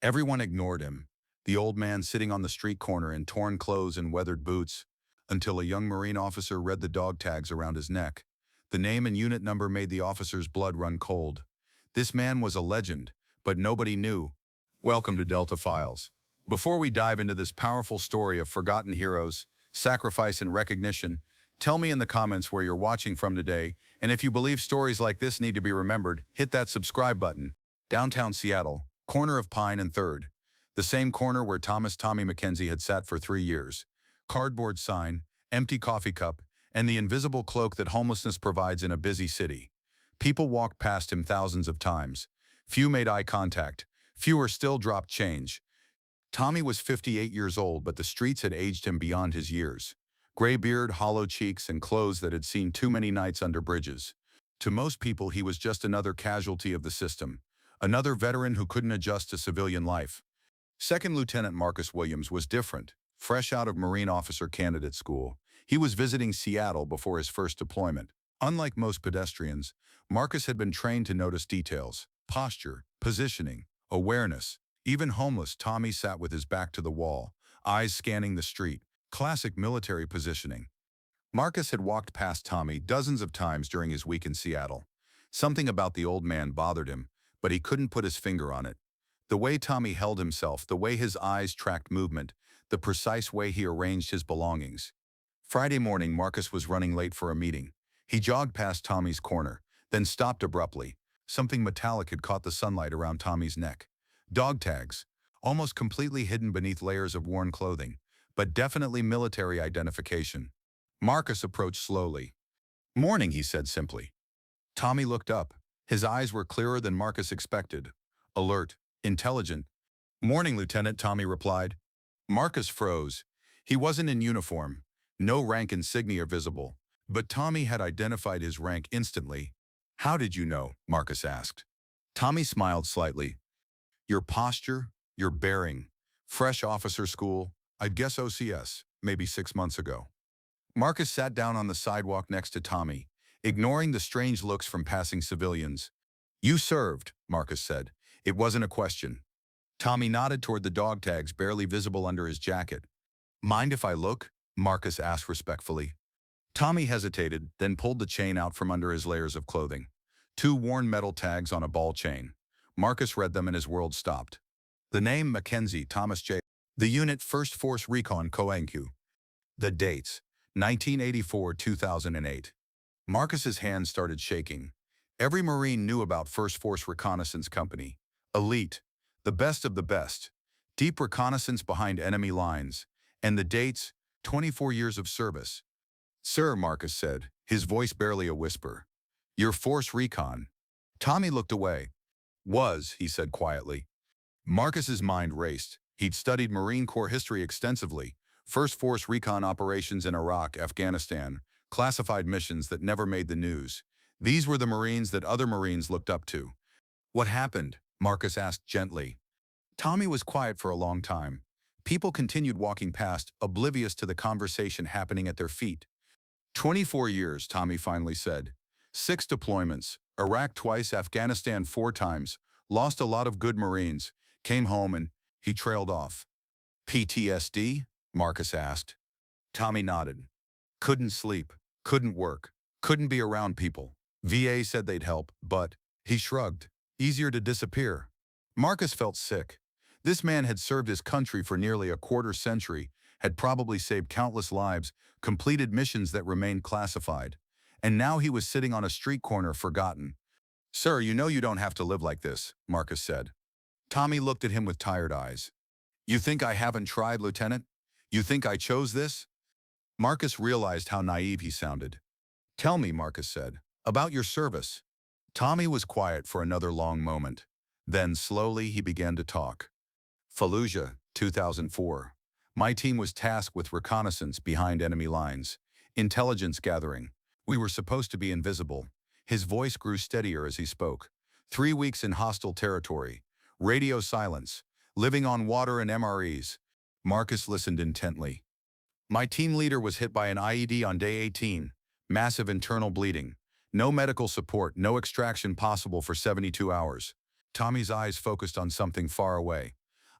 Everyone ignored him, the old man sitting on the street corner in torn clothes and weathered boots, until a young Marine officer read the dog tags around his neck. The name and unit number made the officer's blood run cold. This man was a legend, but nobody knew. Welcome to Delta Files. Before we dive into this powerful story of forgotten heroes, sacrifice and recognition, tell me in the comments where you're watching from today, and if you believe stories like this need to be remembered, hit that subscribe button. Downtown Seattle, corner of Pine and 3rd. The same corner where Thomas Tommy McKenzie had sat for 3 years. Cardboard sign, empty coffee cup, and the invisible cloak that homelessness provides in a busy city. People walked past him thousands of times. Few made eye contact. Fewer still dropped change. Tommy was 58 years old, but the streets had aged him beyond his years. Gray beard, hollow cheeks, and clothes that had seen too many nights under bridges. To most people, he was just another casualty of the system. Another veteran who couldn't adjust to civilian life. Second Lieutenant Marcus Williams was different. Fresh out of Marine Officer Candidate School, he was visiting Seattle before his first deployment. Unlike most pedestrians, Marcus had been trained to notice details: posture, positioning, awareness. Even homeless, Tommy sat with his back to the wall, eyes scanning the street. Classic military positioning. Marcus had walked past Tommy dozens of times during his week in Seattle. Something about the old man bothered him, but he couldn't put his finger on it. The way Tommy held himself, the way his eyes tracked movement, the precise way he arranged his belongings. Friday morning, Marcus was running late for a meeting. He jogged past Tommy's corner, then stopped abruptly. Something metallic had caught the sunlight around Tommy's neck. Dog tags, almost completely hidden beneath layers of worn clothing, but definitely military identification. Marcus approached slowly. "Morning," he said simply. Tommy looked up. His eyes were clearer than Marcus expected. Alert, intelligent. "Morning, Lieutenant," Tommy replied. Marcus froze. He wasn't in uniform. No rank insignia visible. But Tommy had identified his rank instantly. "How did you know?" Marcus asked. Tommy smiled slightly. "Your posture, your bearing. Fresh officer school, I'd guess OCS, maybe 6 months ago." Marcus sat down on the sidewalk next to Tommy, ignoring the strange looks from passing civilians. "You served," Marcus said. It wasn't a question. Tommy nodded toward the dog tags barely visible under his jacket. "Mind if I look?" Marcus asked respectfully. Tommy hesitated, then pulled the chain out from under his layers of clothing. 2 worn metal tags on a ball chain. Marcus read them and his world stopped. The name McKenzie, Thomas J. The unit, 1st Force Recon Co-NQ. The dates, 1984-2008. Marcus's hands started shaking. Every Marine knew about First Force Reconnaissance Company. Elite, the best of the best. Deep reconnaissance behind enemy lines. And the dates, 24 years of service. "Sir," Marcus said, his voice barely a whisper. "You're Force Recon." Tommy looked away. "Was," he said quietly. Marcus's mind raced. He'd studied Marine Corps history extensively. First Force Recon operations in Iraq, Afghanistan, classified missions that never made the news. These were the Marines that other Marines looked up to. "What happened?" Marcus asked gently. Tommy was quiet for a long time. People continued walking past, oblivious to the conversation happening at their feet. 24 years, Tommy finally said. 6 deployments, Iraq twice, Afghanistan 4 times, lost a lot of good Marines, came home and he trailed off. "PTSD?" Marcus asked. Tommy nodded. "Couldn't sleep, couldn't work, couldn't be around people. VA said they'd help, but," he shrugged, "easier to disappear." Marcus felt sick. This man had served his country for nearly a quarter century, had probably saved countless lives, completed missions that remained classified. And now he was sitting on a street corner forgotten. "Sir, you know you don't have to live like this," Marcus said. Tommy looked at him with tired eyes. "You think I haven't tried, Lieutenant? You think I chose this?" Marcus realized how naive he sounded. "Tell me," Marcus said, "about your service." Tommy was quiet for another long moment. Then, slowly, he began to talk. "Fallujah, 2004. My team was tasked with reconnaissance behind enemy lines, intelligence gathering. We were supposed to be invisible." His voice grew steadier as he spoke. 3 weeks in hostile territory. Radio silence. Living on water and MREs. Marcus listened intently. "My team leader was hit by an IED on day 18. Massive internal bleeding. No medical support, no extraction possible for 72 hours. Tommy's eyes focused on something far away.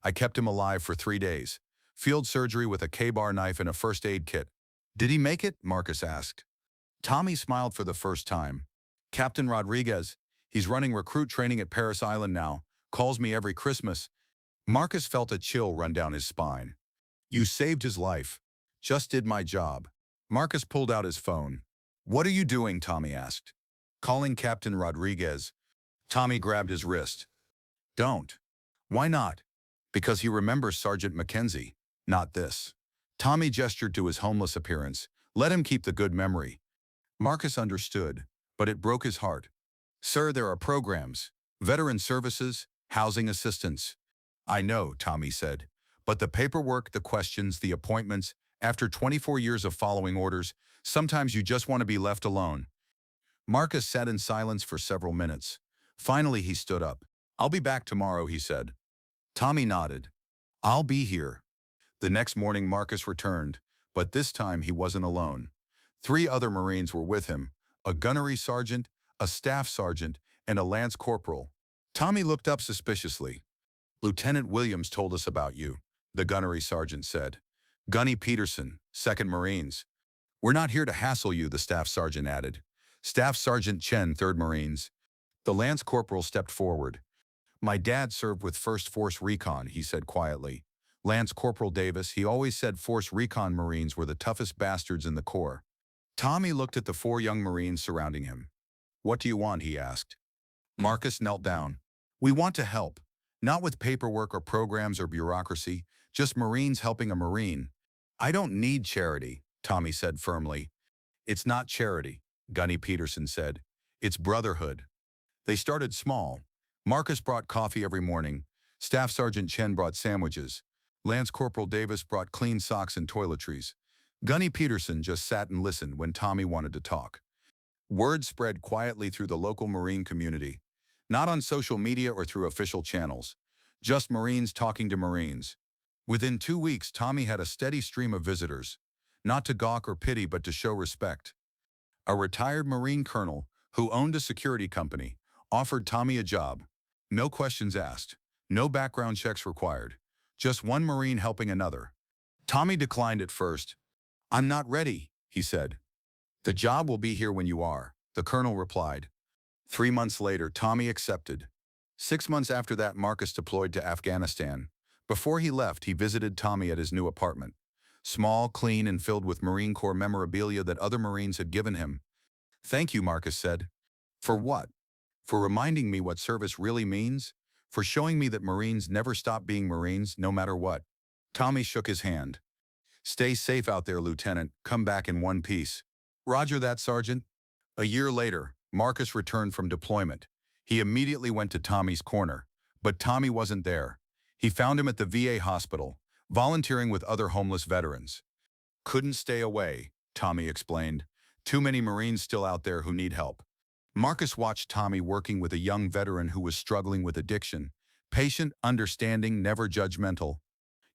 I kept him alive for 3 days. Field surgery with a K-bar knife and a first aid kit. Did he make it? Marcus asked. Tommy smiled for the first time. Captain Rodriguez, he's running recruit training at Paris Island now. Calls me every Christmas. Marcus felt a chill run down his spine. You saved his life. Just did my job. Marcus pulled out his phone. What are you doing? Tommy asked. Calling Captain Rodriguez. Tommy grabbed his wrist. Don't. Why not? Because he remembers Sergeant Mackenzie. Not this. Tommy gestured to his homeless appearance. Let him keep the good memory. Marcus understood, but it broke his heart. Sir, there are programs, veteran services, housing assistance. I know, Tommy said, but the paperwork, the questions, the appointments, after 24 years of following orders, sometimes you just want to be left alone. Marcus sat in silence for several minutes. Finally, he stood up. I'll be back tomorrow, he said. Tommy nodded. I'll be here. The next morning, Marcus returned, but this time he wasn't alone. 3 other Marines were with him, a gunnery sergeant, a staff sergeant, and a lance corporal. Tommy looked up suspiciously. Lieutenant Williams told us about you, the gunnery sergeant said. Gunny Peterson, 2nd Marines. We're not here to hassle you, the staff sergeant added. Staff Sergeant Chen, 3rd Marines. The lance corporal stepped forward. My dad served with 1st Force Recon, he said quietly. Lance Corporal Davis, he always said Force Recon Marines were the toughest bastards in the Corps. Tommy looked at the 4 young Marines surrounding him. What do you want? He asked. Marcus knelt down. We want to help. Not with paperwork or programs or bureaucracy, just Marines helping a Marine. I don't need charity, Tommy said firmly. It's not charity, Gunny Peterson said. It's brotherhood. They started small. Marcus brought coffee every morning. Staff Sergeant Chen brought sandwiches. Lance Corporal Davis brought clean socks and toiletries. Gunny Peterson just sat and listened when Tommy wanted to talk. Word spread quietly through the local Marine community. Not on social media or through official channels. Just Marines talking to Marines. Within 2 weeks, Tommy had a steady stream of visitors. Not to gawk or pity, but to show respect. A retired Marine colonel, who owned a security company, offered Tommy a job. No questions asked. No background checks required. Just one Marine helping another. Tommy declined at first. I'm not ready, he said. The job will be here when you are, the colonel replied. 3 months later, Tommy accepted. 6 months after that, Marcus deployed to Afghanistan. Before he left, he visited Tommy at his new apartment. Small, clean, and filled with Marine Corps memorabilia that other Marines had given him. Thank you, Marcus said. For what? For reminding me what service really means? For showing me that Marines never stop being Marines, no matter what. Tommy shook his hand. Stay safe out there, Lieutenant. Come back in one piece. Roger that, Sergeant. A year later, Marcus returned from deployment. He immediately went to Tommy's corner, but Tommy wasn't there. He found him at the VA hospital, volunteering with other homeless veterans. Couldn't stay away, Tommy explained. Too many Marines still out there who need help. Marcus watched Tommy working with a young veteran who was struggling with addiction. Patient, understanding, never judgmental.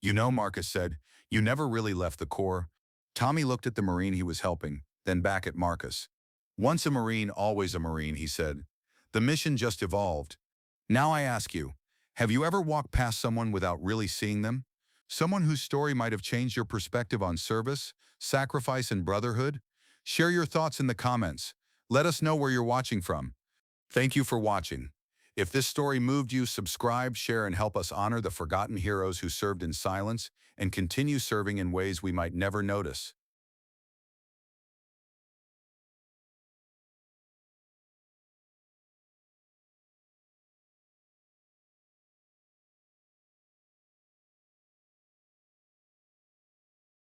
You know, Marcus said, you never really left the Corps. Tommy looked at the Marine he was helping, then back at Marcus. Once a Marine, always a Marine, he said. The mission just evolved. Now I ask you, have you ever walked past someone without really seeing them? Someone whose story might have changed your perspective on service, sacrifice, and brotherhood? Share your thoughts in the comments. Let us know where you're watching from. Thank you for watching. If this story moved you, subscribe, share, and help us honor the forgotten heroes who served in silence and continue serving in ways we might never notice.